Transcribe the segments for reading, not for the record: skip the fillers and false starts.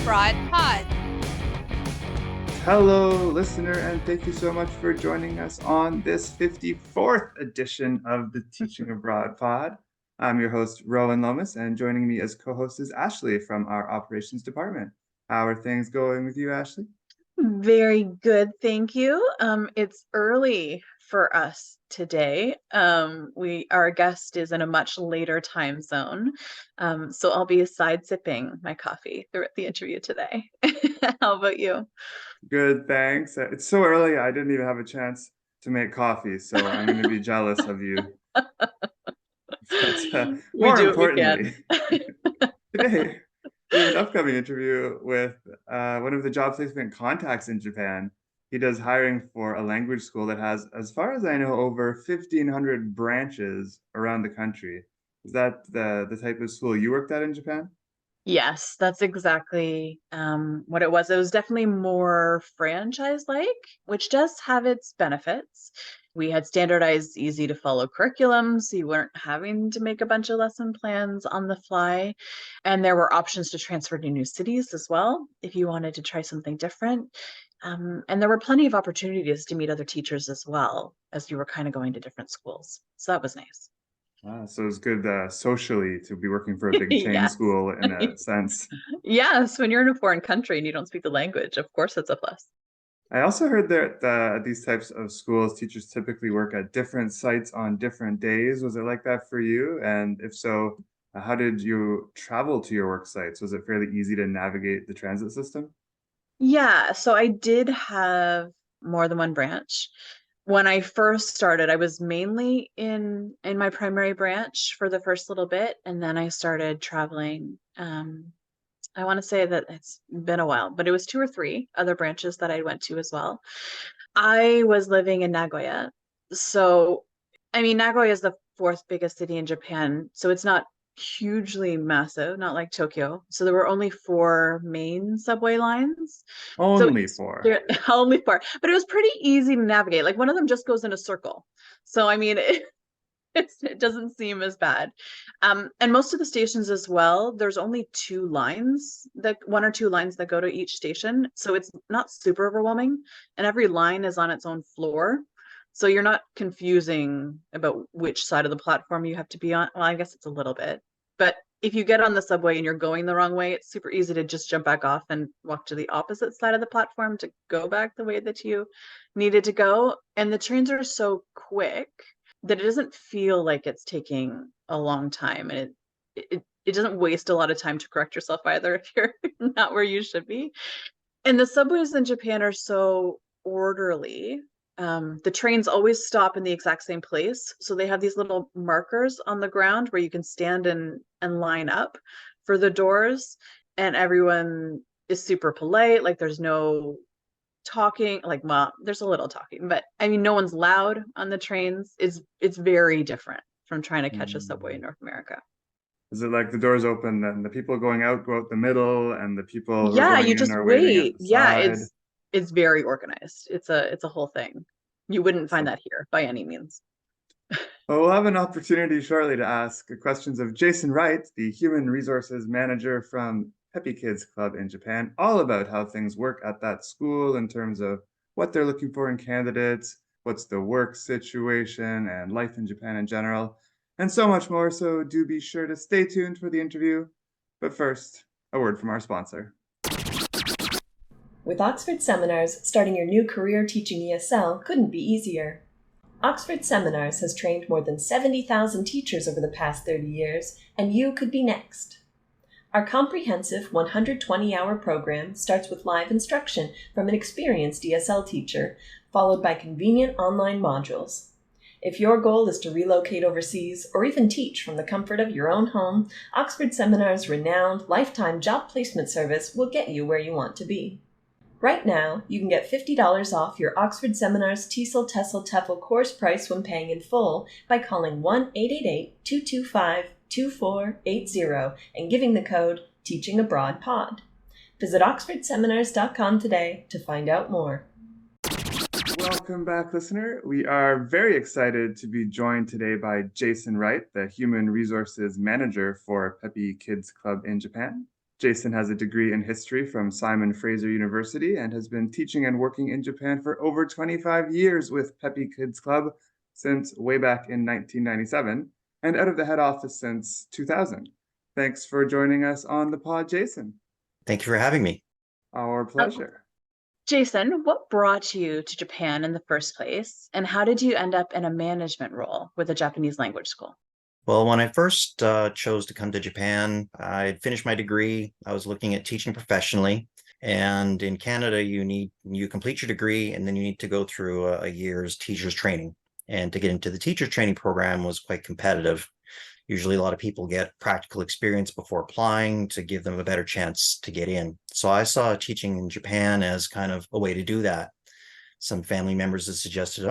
Abroad Pod. Hello, listener, and thank you so much for joining us on this 54th edition of the Teaching Abroad Pod. I'm your host, Rowan Lomas, and joining me as co-host is Ashley from our operations department. How are things going with you, Ashley? Very good, thank you. It's early for us today. Our guest is in a much later time zone, so I'll be side sipping my coffee throughout the interview today. How about you? Good, thanks. It's so early, I didn't even have a chance to make coffee, so I'm going to be jealous of you. But We more do what we can. importantly, today we have an upcoming interview with one of the job placement contacts in Japan. He does hiring for a language school that has, as far as I know, over 1,500 branches around the country. Is that the type of school you worked at in Japan? Yes, that's exactly what it was. It was definitely more franchise-like, which does have its benefits. We had standardized, easy to follow curriculum, so you weren't having to make a bunch of lesson plans on the fly. And there were options to transfer to new cities as well, if you wanted to try something different. And there were plenty of opportunities to meet other teachers as well, as you were kind of going to different schools. So that was nice. So it's good socially to be working for a big chain Yes. school in a sense. Yes, when you're in a foreign country and you don't speak the language, of course it's a plus. I also heard that at these types of schools, teachers typically work at different sites on different days. Was it like that for you? And if so, how did you travel to your work sites? Was it fairly easy to navigate the transit system? Yeah, so I did have more than one branch. When I first started, I was mainly in my primary branch for the first little bit, and then I started traveling. I want to say that it's been a while, but it was two or three other branches that I went to as well. I was living in Nagoya. So, I mean, Nagoya is the fourth biggest city in Japan, so it's not hugely massive, not like Tokyo. So there were only four main subway lines. So Only four. only four, but it was pretty easy to navigate. Like one of them just goes in a circle. So I mean, it doesn't seem as bad. And most of the stations as well, there's only one or two lines that go to each station. So it's not super overwhelming. And every line is on its own floor. So you're not confusing about which side of the platform you have to be on. Well, I guess it's a little bit. But if you get on the subway and you're going the wrong way, it's super easy to just jump back off and walk to the opposite side of the platform to go back the way that you needed to go. And the trains are so quick that it doesn't feel like it's taking a long time, and it doesn't waste a lot of time to correct yourself either if you're not where you should be. And the subways in Japan are so orderly. The trains always stop in the exact same place, so they have these little markers on the ground where you can stand and line up for the doors, and everyone is super polite. Like there's no talking, like, well, there's a little talking, but I mean no one's loud on the trains. It's very different from trying to catch a subway in Hmm. North America. Is it like the doors open and the people going out go out the middle and the people who are Yeah, going you in just are waiting at wait. the Yeah, side? it's very organized. It's a whole thing. You wouldn't find So, that here by any means. well, we'll have an opportunity shortly to ask questions of Jason Wright, the Human Resources Manager from Peppy Kids Club in Japan, all about how things work at that school in terms of what they're looking for in candidates, what's the work situation, and life in Japan in general, and so much more. So do be sure to stay tuned for the interview. But first, a word from our sponsor. With Oxford Seminars, starting your new career teaching ESL couldn't be easier. Oxford Seminars has trained more than 70,000 teachers over the past 30 years, and you could be next. Our comprehensive 120-hour program starts with live instruction from an experienced ESL teacher, followed by convenient online modules. If your goal is to relocate overseas or even teach from the comfort of your own home, Oxford Seminars' renowned lifetime job placement service will get you where you want to be. Right now, you can get $50 off your Oxford Seminars TESOL TEFL course price when paying in full by calling 1-888-225-2480 and giving the code TEACHINGABROADPOD. Visit oxfordseminars.com today to find out more. Welcome back, listener. We are very excited to be joined today by Jason Wright, the Human Resources Manager for Peppy Kids Club in Japan. Jason has a degree in history from Simon Fraser University and has been teaching and working in Japan for over 25 years with Peppy Kids Club since way back in 1997 and out of the head office since 2000. Thanks for joining us on the pod, Jason. Thank you for having me. Our pleasure. Jason, what brought you to Japan in the first place, and how did you end up in a management role with a Japanese language school? Well, when I first chose to come to Japan, I had finished my degree. I was looking at teaching professionally. And in Canada, you complete your degree and then you need to go through a year's teacher's training. And to get into the teacher's training program was quite competitive. Usually a lot of people get practical experience before applying to give them a better chance to get in. So I saw teaching in Japan as kind of a way to do that. Some family members have suggested,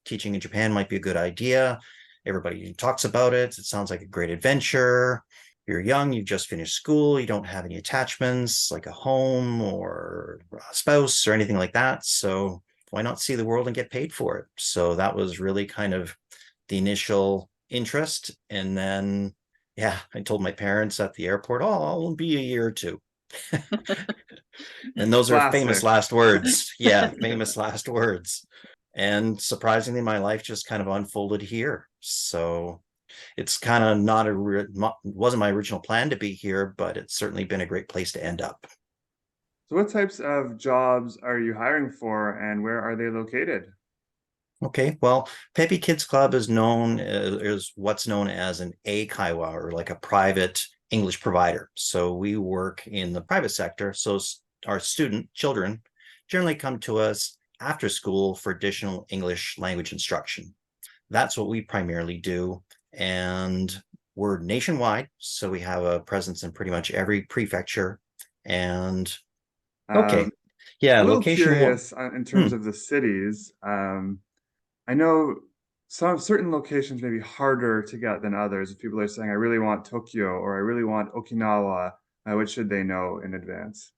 teaching in Japan might be a good idea. Everybody talks about it. It sounds like a great adventure. You're young, you've just finished school, you don't have any attachments like a home or a spouse or anything like that. So why not see the world and get paid for it? So that was really kind of the initial interest. And then, I told my parents at the airport, I'll be a year or two. And those are famous last words. Yeah, famous last words. And surprisingly, my life just kind of unfolded here. So it's kind of wasn't my original plan to be here, but it's certainly been a great place to end up. So what types of jobs are you hiring for and where are they located? Okay, well, Peppy Kids Club is what's known as an eikaiwa, or like a private English provider. So we work in the private sector. So our children generally come to us after school for additional English language instruction. That's what we primarily do. And we're nationwide. So we have a presence in pretty much every prefecture. And A little location. Curious in terms of the cities. I know some certain locations may be harder to get than others. If people are saying, I really want Tokyo or I really want Okinawa, what should they know in advance?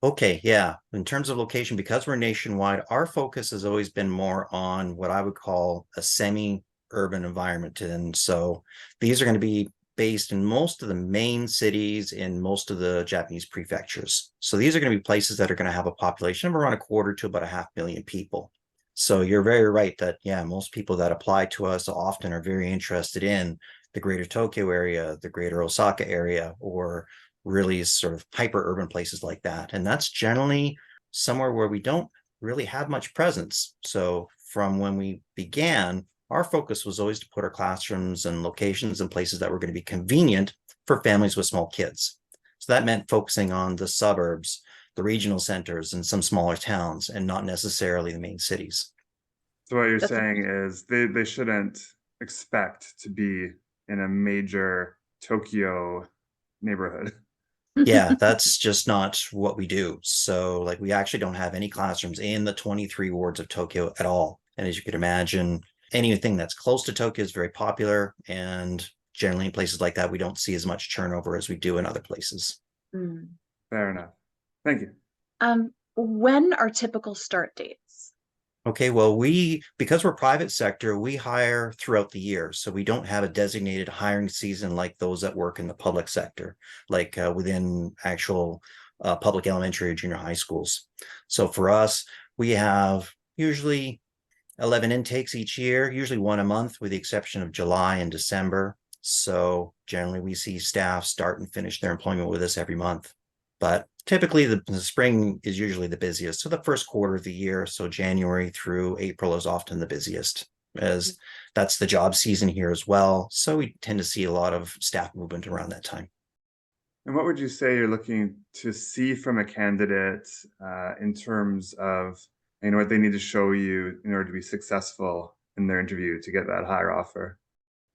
Okay, yeah. In terms of location, because we're nationwide, our focus has always been more on what I would call a semi-urban environment. And so these are going to be based in most of the main cities in most of the Japanese prefectures. So these are going to be places that are going to have a population of around 250,000 to about 500,000 people. So you're very right that, most people that apply to us often are very interested in the greater Tokyo area, the greater Osaka area, or really sort of hyper urban places like that. And that's generally somewhere where we don't really have much presence. So from when we began, our focus was always to put our classrooms and locations in places that were going to be convenient for families with small kids. So that meant focusing on the suburbs, the regional centers, and some smaller towns, and not necessarily the main cities. So what you're saying is they shouldn't expect to be in a major Tokyo neighborhood. Yeah, that's just not what we do. So we actually don't have any classrooms in the 23 wards of Tokyo at all. And as you could imagine, anything that's close to Tokyo is very popular. And generally in places like that, we don't see as much turnover as we do in other places. Fair enough. Thank you. When are typical start dates? Okay, well, because we're private sector, we hire throughout the year. So we don't have a designated hiring season like those that work in the public sector, like within actual public elementary or junior high schools. So for us, we have usually 11 intakes each year, usually one a month, with the exception of July and December. So generally we see staff start and finish their employment with us every month. But typically the spring is usually the busiest. So the first quarter of the year, so January through April, is often the busiest, as that's the job season here as well. So we tend to see a lot of staff movement around that time. And what would you say you're looking to see from a candidate in terms of what they need to show you in order to be successful in their interview to get that higher offer?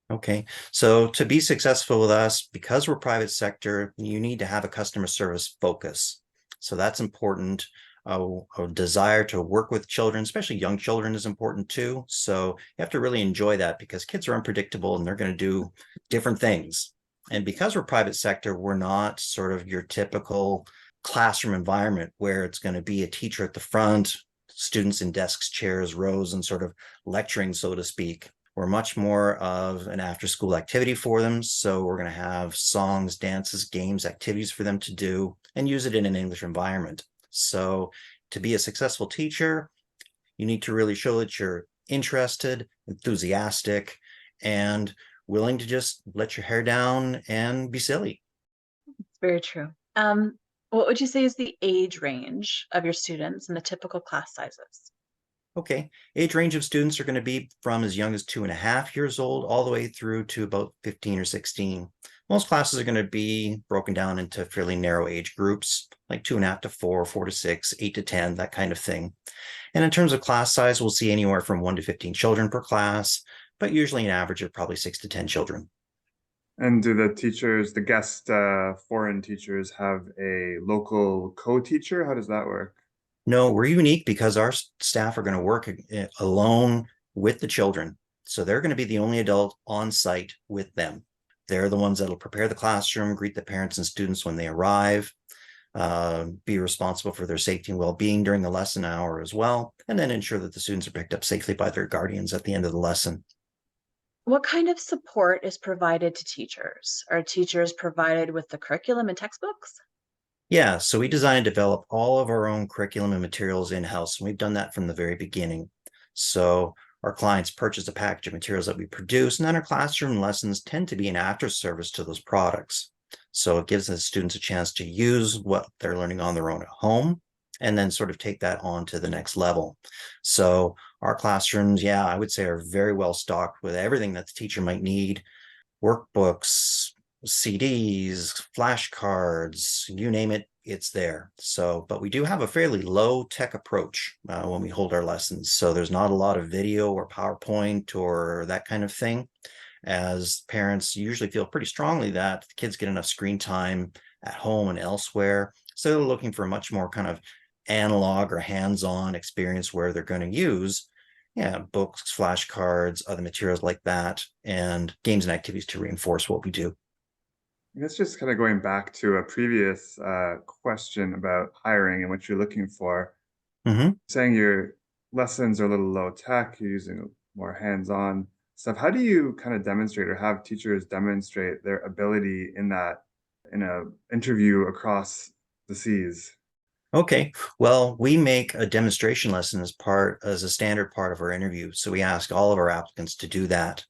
Okay, so to be successful with us, because we're private sector, you need to have a customer service focus. So that's important. A desire to work with children, especially young children, is important too. So you have to really enjoy that, because kids are unpredictable and they're going to do different things. And because we're private sector, we're not sort of your typical classroom environment where it's going to be a teacher at the front, students in desks, chairs, rows, and sort of lecturing, so to speak. We're much more of an after-school activity for them. So we're going to have songs, dances, games, activities for them to do and use it in an English environment. So to be a successful teacher, you need to really show that you're interested, enthusiastic, and willing to just let your hair down and be silly. It's very true. What would you say is the age range of your students and the typical class sizes? Okay, age range of students are going to be from as young as 2.5 years old all the way through to about 15 or 16. Most classes are going to be broken down into fairly narrow age groups, like 2.5 to 4, 4 to 6, 8 to 10, that kind of thing. And in terms of class size, we'll see anywhere from 1 to 15 children per class, but usually an average of probably 6 to 10 children. And do the teachers, the guest foreign teachers, have a local co-teacher? How does that work? No, we're unique because our staff are going to work alone with the children. So they're going to be the only adult on site with them. They're the ones that'll prepare the classroom, greet the parents and students when they arrive, be responsible for their safety and well-being during the lesson hour as well, and then ensure that the students are picked up safely by their guardians at the end of the lesson. What kind of support is provided to teachers? Are teachers provided with the curriculum and textbooks? Yeah, so we design and develop all of our own curriculum and materials in-house, and we've done that from the very beginning. So our clients purchase a package of materials that we produce, and then our classroom lessons tend to be an after service to those products. So it gives the students a chance to use what they're learning on their own at home, and then sort of take that on to the next level. So our classrooms, yeah, I would say are very well stocked with everything that the teacher might need: workbooks, CDs, flashcards, you name it, it's there. So, but we do have a fairly low tech approach when we hold our lessons. So there's not a lot of video or PowerPoint or that kind of thing, as parents usually feel pretty strongly that the kids get enough screen time at home and elsewhere. So they're looking for a much more kind of analog or hands-on experience where they're going to use books, flashcards, other materials like that, and games and activities to reinforce what we do. I guess just kind of going back to a previous question about hiring and what you're looking for, saying your lessons are a little low tech, you're using more hands-on stuff. How do you kind of demonstrate or have teachers demonstrate their ability in that in a interview across the seas? Okay, well, we make a demonstration lesson as a standard part of our interview. So we ask all of our applicants to do that.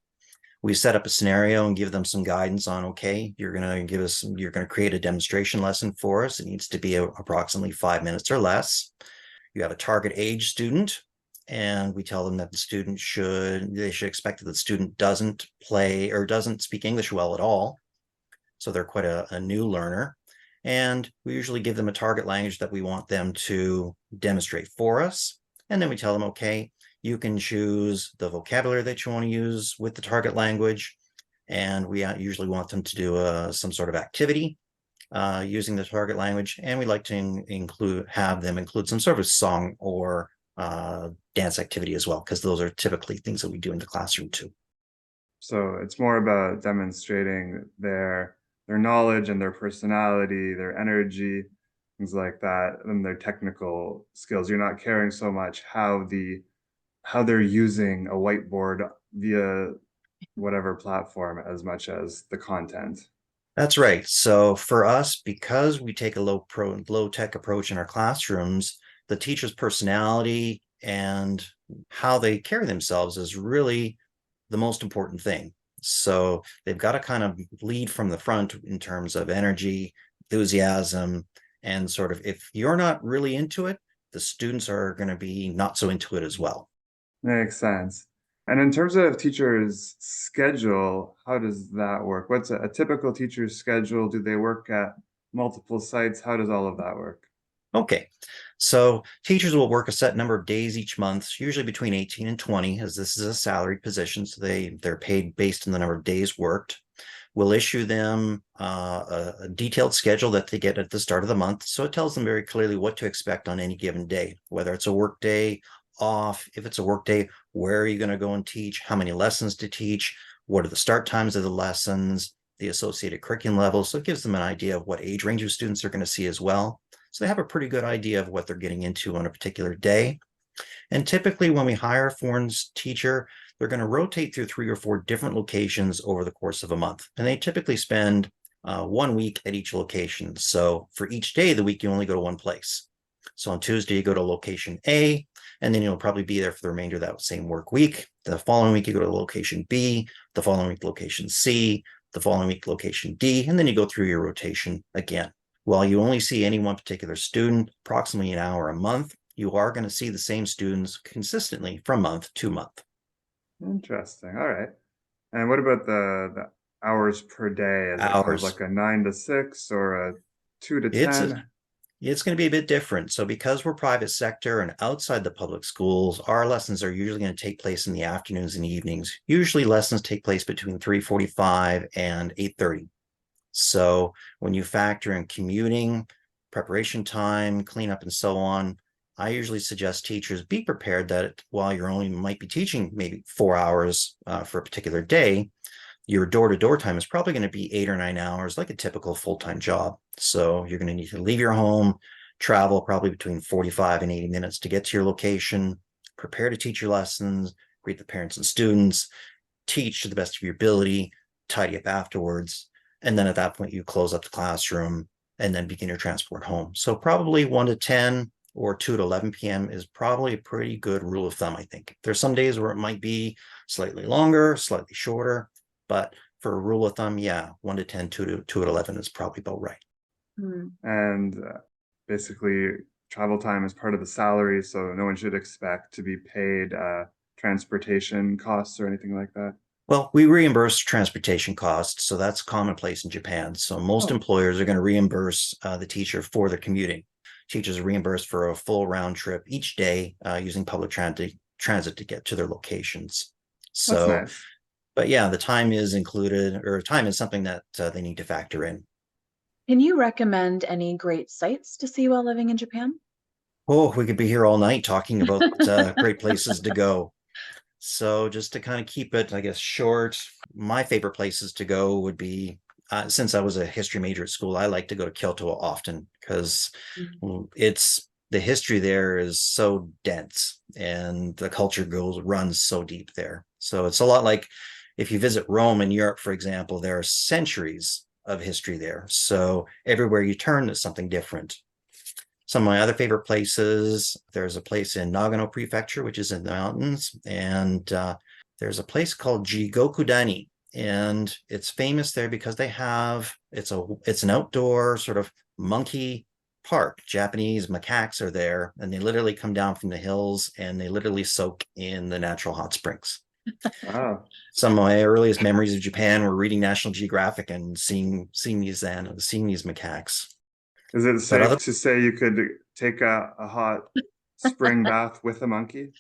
We set up a scenario and give them some guidance on, okay, you're going to create a demonstration lesson for us. It needs to be approximately 5 minutes or less. You have a target age student, and we tell them that they should expect that the student doesn't play or doesn't speak English well at all. So they're quite a new learner. And we usually give them a target language that we want them to demonstrate for us. And then we tell them, okay, you can choose the vocabulary that you want to use with the target language. And we usually want them to do some sort of activity using the target language. And we like to have them include some sort of song or dance activity as well, because those are typically things that we do in the classroom too. So it's more about demonstrating their knowledge and their personality, their energy, things like that, and their technical skills. You're not caring so much how they're using a whiteboard via whatever platform as much as the content. That's right. So for us, because we take a low tech approach in our classrooms, the teacher's personality and how they carry themselves is really the most important thing. So they've got to kind of lead from the front in terms of energy, enthusiasm, and sort of if you're not really into it, the students are going to be not so into it as well. Makes sense. And in terms of teachers' schedule, how does that work? What's a typical teacher's schedule? Do they work at multiple sites? How does all of that work? Okay, so teachers will work a set number of days each month, usually between 18 and 20, as this is a salaried position, so they're paid based on the number of days worked. We'll issue them a detailed schedule that they get at the start of the month, so it tells them very clearly what to expect on any given day, whether it's a work day, off. If it's a work day, where are you going to go and teach? How many lessons to teach? What are the start times of the lessons? The associated curriculum levels. So it gives them an idea of what age range of students they're going to see as well. So they have a pretty good idea of what they're getting into on a particular day. And typically when we hire a foreign teacher, they're going to rotate through 3 or 4 different locations over the course of a month. And they typically spend 1 week at each location. So for each day of the week, you only go to one place. So on Tuesday, you go to location A, and then you'll probably be there for the remainder of that same work week. The following week, you go to location B, the following week, location C, the following week, location D, and then you go through your rotation again. While you only see any one particular student approximately an hour a month, you are going to see the same students consistently from month to month. Interesting. All right. And what about the hours per day? Is it kind of Hours. like a 9 to 6 or a 2 to It's 10? It's going to be a bit different. So because we're private sector and outside the public schools, our lessons are usually going to take place in the afternoons and evenings. Usually lessons take place between 3:45 and 8:30. So when you factor in commuting, preparation time, cleanup, and so on, I usually suggest teachers be prepared that while you're only might be teaching maybe 4 hours for a particular day, your door-to-door time is probably going to be 8 or 9 hours, like a typical full-time job. So you're going to need to leave your home, travel probably between 45 and 80 minutes to get to your location, prepare to teach your lessons, greet the parents and students, teach to the best of your ability, tidy up afterwards. And then at that point, you close up the classroom and then begin your transport home. So probably 1 to 10 or 2 to 11 p.m. is probably a pretty good rule of thumb, I think. There's some days where it might be slightly longer, slightly shorter, but for a rule of thumb, yeah, 1 to 10, 2 to 11 is probably about right. And basically, travel time is part of the salary, so no one should expect to be paid transportation costs or anything like that. Well, we reimburse transportation costs, so that's commonplace in Japan. So most employers are going to reimburse the teacher for their commuting. Teachers are reimbursed for a full round trip each day using public transit to get to their locations. So, That's nice. but yeah, the time is included, or time is something that they need to factor in. Can you recommend any great sites to see while living in Japan? Oh, we could be here all night talking about great places to go. So just to kind of keep it, I guess, short, my favorite places to go would be, since I was a history major at school, I like to go to Kyoto often because the history there is so dense and the culture runs so deep there. So it's a lot like if you visit Rome in Europe, for example, there are centuries of history there. So everywhere you turn, there's something different. Some of my other favorite places, there's a place in Nagano Prefecture, which is in the mountains, and there's a place called Jigokudani, and it's famous there because it's an outdoor sort of monkey park. Japanese macaques are there, and they literally come down from the hills and they literally soak in the natural hot springs. Wow. Some of my earliest memories of Japan were reading National Geographic and seeing these macaques. Is it safe to say you could take a hot spring bath with a monkey?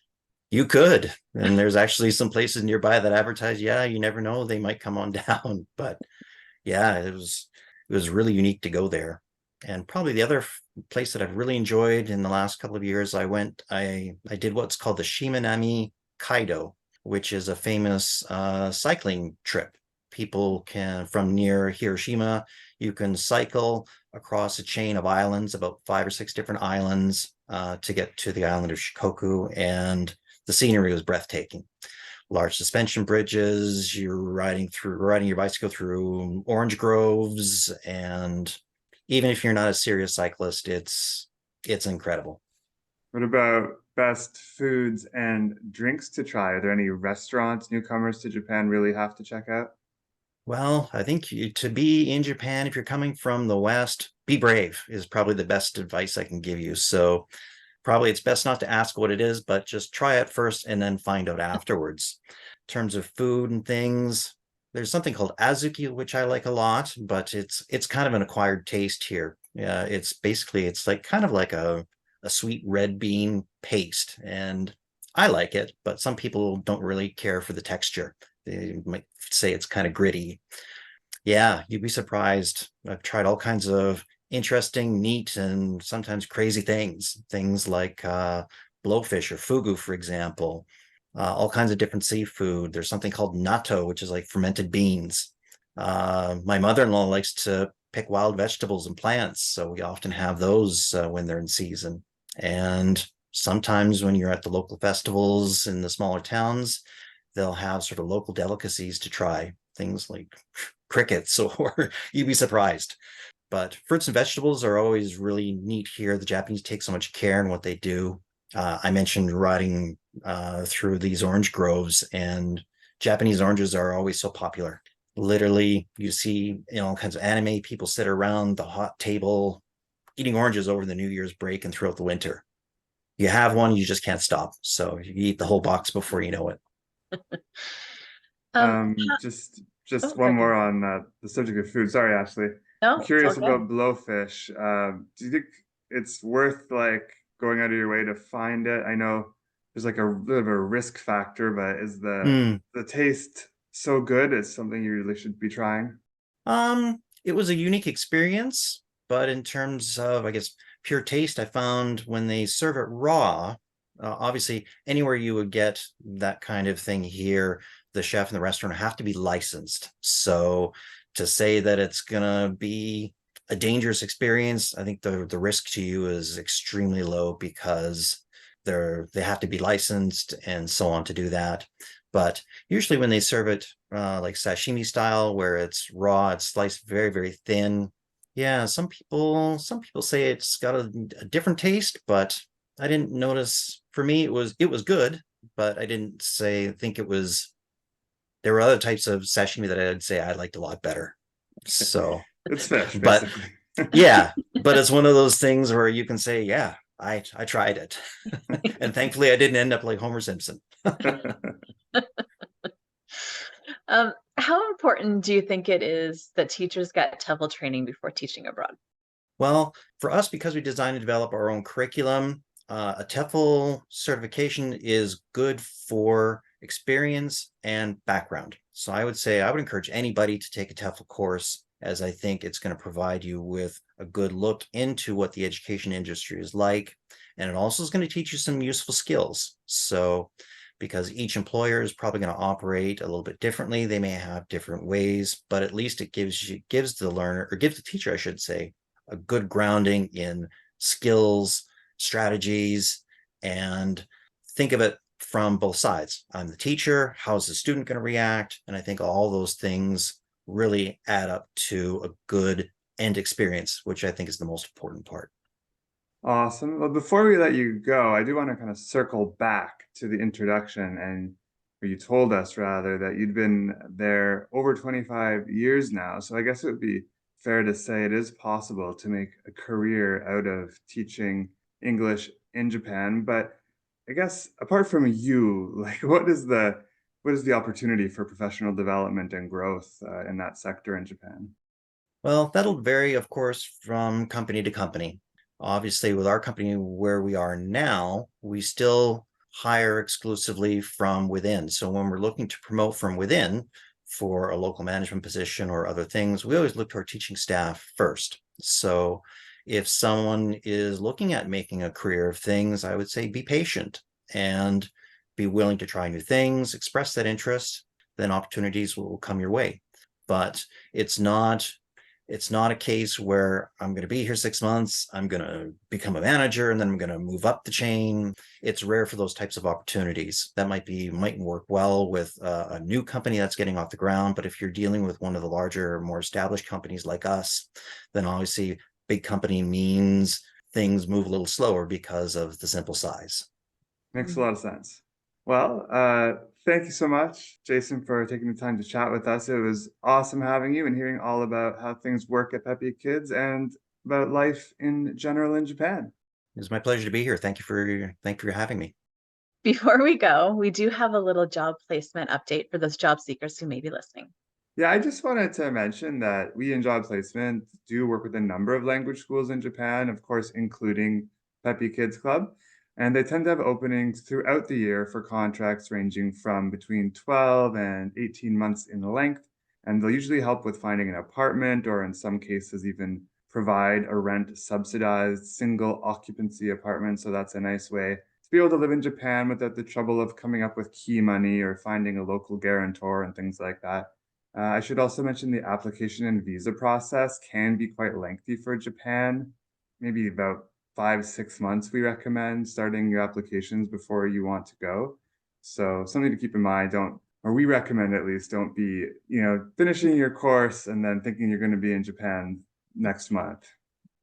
You could, and there's actually some places nearby that advertise, yeah, you never know, they might come on down. But yeah, it was really unique to go there. And probably the other place that I've really enjoyed in the last couple of years, I did what's called the Shimanami Kaido, which is a famous cycling trip. People can, from near Hiroshima, you can cycle across a chain of islands, about 5 or 6 different islands, to get to the island of Shikoku, and the scenery was breathtaking. Large suspension bridges, you're riding your bicycle through orange groves, and even if you're not a serious cyclist, it's incredible. What about best foods and drinks to try? Are there any restaurants newcomers to Japan really have to check out? Well, I think to be in Japan, if you're coming from the West, be brave is probably the best advice I can give you. So probably it's best not to ask what it is, but just try it first and then find out afterwards. In terms of food and things, there's something called azuki, which I like a lot, but it's kind of an acquired taste here. Yeah, it's like kind of like a sweet red bean paste, and I like it, but some people don't really care for the texture. They might say it's kind of gritty. Yeah, you'd be surprised. I've tried all kinds of interesting, neat, and sometimes crazy things like blowfish or fugu, for example. All kinds of different seafood. There's something called natto, which is like fermented beans. My mother-in-law likes to pick wild vegetables and plants, so we often have those when they're in season. And sometimes when you're at the local festivals in the smaller towns, they'll have sort of local delicacies to try, things like crickets, or you'd be surprised. But fruits and vegetables are always really neat here. The Japanese take so much care in what they do. I mentioned riding through these orange groves, and Japanese oranges are always so popular. Literally, you see all kinds of anime people sit around the hot table eating oranges over the New Year's break and throughout the winter. You have one, you just can't stop. So you eat the whole box before you know it. Um, Just oh, one sorry, go more ahead. on the subject of food. Sorry, Ashley. I'm No, it's all curious good. about blowfish. Do you think it's worth like going out of your way to find it? I know there's like a bit of a risk factor, but is Mm. the taste so good? It's something you really should be trying. It was a unique experience, but in terms of, I guess, pure taste, I found when they serve it raw, obviously anywhere you would get that kind of thing here, the chef and the restaurant have to be licensed. So to say that it's gonna be a dangerous experience, I think the risk to you is extremely low because they have to be licensed and so on to do that. But usually when they serve it like sashimi style, where it's raw, it's sliced very, very thin. Yeah, some people say it's got a different taste, but I didn't notice. For me, it was good, but I didn't think it was. There were other types of sashimi that I'd say I liked a lot better. So, It's fish, but basically. yeah, but it's one of those things where you can say, yeah, I tried it, and thankfully I didn't end up like Homer Simpson. How important do you think it is that teachers get TEFL training before teaching abroad? Well, for us, because we design and develop our own curriculum, a TEFL certification is good for experience and background. So I would say I would encourage anybody to take a TEFL course, as I think it's going to provide you with a good look into what the education industry is like. And it also is going to teach you some useful skills. So because each employer is probably going to operate a little bit differently, they may have different ways, but at least it gives the learner, or gives the teacher, I should say, a good grounding in skills, strategies, and think of it from both sides. I'm the teacher. How's the student going to react? And I think all those things really add up to a good end experience, which I think is the most important part. Awesome. Well, before we let you go, I do want to kind of circle back to the introduction and where you told us rather that you'd been there over 25 years now. So I guess it would be fair to say it is possible to make a career out of teaching English in Japan. But I guess apart from you, like what is the opportunity for professional development and growth in that sector in Japan? Well, that'll vary, of course, from company to company. Obviously, with our company where we are now, we still hire exclusively from within. So when we're looking to promote from within for a local management position or other things, we always look to our teaching staff first. So if someone is looking at making a career of things, I would say be patient and be willing to try new things, express that interest, then opportunities will come your way. But it's not a case where I'm going to be here 6 months, I'm going to become a manager, and then I'm going to move up the chain. It's rare for those types of opportunities. That might work well with a new company that's getting off the ground. But if you're dealing with one of the larger, more established companies like us, then obviously big company means things move a little slower because of the simple size. Makes a lot of sense. Well, thank you so much, Jason, for taking the time to chat with us. It was awesome having you and hearing all about how things work at Peppy Kids and about life in general in Japan. It was my pleasure to be here. Thank you for having me. Before we go, we do have a little job placement update for those job seekers who may be listening. Yeah, I just wanted to mention that we in job placement do work with a number of language schools in Japan, of course, including Peppy Kids Club. And they tend to have openings throughout the year for contracts ranging from between 12 and 18 months in length. And they'll usually help with finding an apartment or, in some cases, even provide a rent subsidized single occupancy apartment. So that's a nice way to be able to live in Japan without the trouble of coming up with key money or finding a local guarantor and things like that. I should also mention the application and visa process can be quite lengthy for Japan, maybe about 5, 6 months we recommend starting your applications before you want to go. So something to keep in mind. Or we recommend at least, don't be, finishing your course and then thinking you're going to be in Japan next month.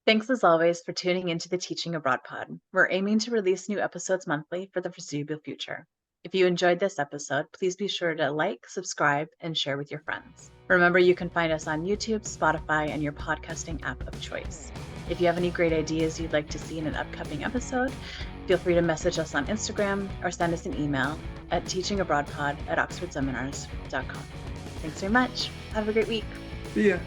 Thanks as always for tuning into the Teaching Abroad Pod. We're aiming to release new episodes monthly for the foreseeable future. If you enjoyed this episode, please be sure to like, subscribe, and share with your friends. Remember, you can find us on YouTube, Spotify, and your podcasting app of choice. If you have any great ideas you'd like to see in an upcoming episode, feel free to message us on Instagram or send us an email at teachingabroadpod@oxfordseminars.com. Thanks very much. Have a great week. See ya.